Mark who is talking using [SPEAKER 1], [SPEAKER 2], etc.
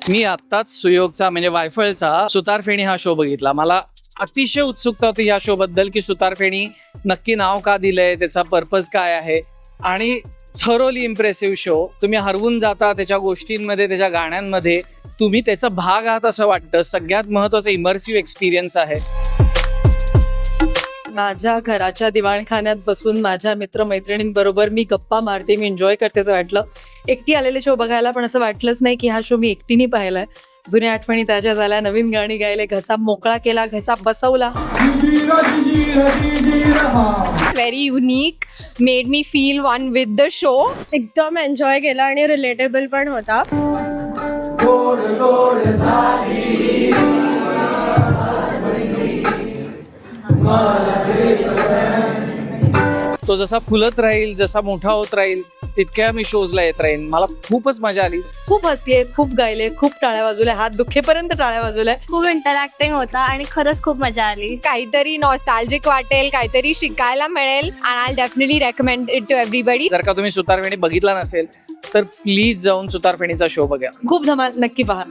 [SPEAKER 1] मी आत्ताच सुयोगचा म्हणजे वायफळचा सुतारफेणी हा शो बघितला. मला अतिशय उत्सुकता होती या शो बद्दल की सुतारफेणी नक्की नाव का दिलंय, त्याचा पर्पज काय आहे. आणि थरोली इम्प्रेसिव्ह शो. तुम्ही हरवून जाता त्याच्या गोष्टींमध्ये, त्याच्या गाण्यांमध्ये, तुम्ही त्याचा भाग आहात असं वाटतं. सगळ्यात महत्वाचं इमर्सिव्ह एक्सपिरियन्स आहे.
[SPEAKER 2] माझ्या घराच्या दिवाणखान्यात बसून माझ्या मित्रमैत्रिणींबरोबर मी गप्पा मारते, मी एन्जॉय करते असं वाटलं. एकटी आलेले शो बघायला पण असं वाटलंच नाही की हा शो मी एकटीने पाहिलाय. जुन्या आठवणी ताज्या झाल्या, नवीन गाणी गायले, घसा मोकळा केला, घसा बसवला.
[SPEAKER 3] Very unique, made me feel one with the show.
[SPEAKER 4] एकदम एन्जॉय केला आणि रिलेटेबल पण होता.
[SPEAKER 1] तो जसा फुलत राहील, जसा मोठा होत राहील, तितक्या मी शोजला येत राहीन. मला खूपच मजा आली.
[SPEAKER 2] खूप हसले, खूप गायले, खूप टाळ्या वाजवल्या, हात दुखेपर्यंत टाळ्या वाजवल्या.
[SPEAKER 3] खूप इंटरॅक्टिंग होता आणि खरंच खूप मजा आली.
[SPEAKER 4] काहीतरी नॉस्टॅल्जिक वाटेल, काहीतरी शिकायला मिळेल.
[SPEAKER 3] And I'll definitely recommend it to everybody.
[SPEAKER 1] जर का तुम्ही सुतारफेणी बघितला नसेल तर प्लीज जाऊन सुतारफेणीचा शो बघा.
[SPEAKER 2] खूप धमाल, नक्की पहा.